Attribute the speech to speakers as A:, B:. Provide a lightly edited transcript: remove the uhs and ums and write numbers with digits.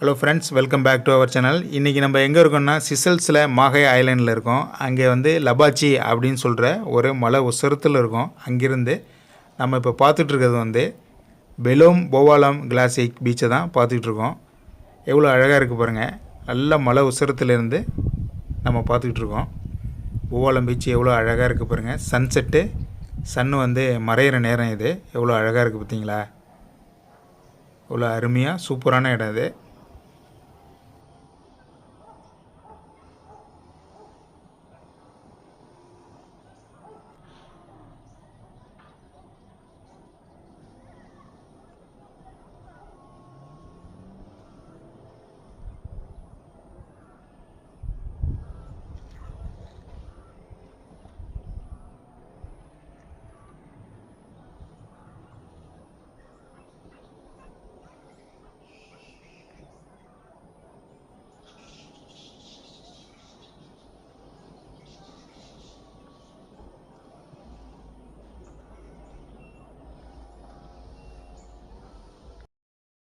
A: Hello friends, welcome back to our channel. இன்றைக்கி நம்ம எங்கே இருக்கோம்னா சிசல்ஸில் மாஹே ஐலாண்டில் இருக்கோம். அங்கே வந்து லபாச்சி அப்படின்னு சொல்கிற ஒரு மலை உசரத்தில் இருக்கோம். அங்கேருந்து நம்ம இப்போ பார்த்துட்ருக்கிறது வந்து பெலோம் போவாலம் கிளாசிக் பீச்சை தான் பார்த்துட்ருக்கோம். எவ்வளோ அழகாக இருக்குது பாருங்கள். நல்ல மலை உசரத்துலேருந்து நம்ம பார்த்துட்ருக்கோம். போவாலம் பீச் எவ்வளோ அழகாக இருக்குது பாருங்கள். சன்செட்டு, சன் வந்து மறையிற நேரம் இது. எவ்வளோ அழகாக இருக்குது பார்த்தீங்களா? எவ்வளோ அருமையாக சூப்பரான இடம் இது.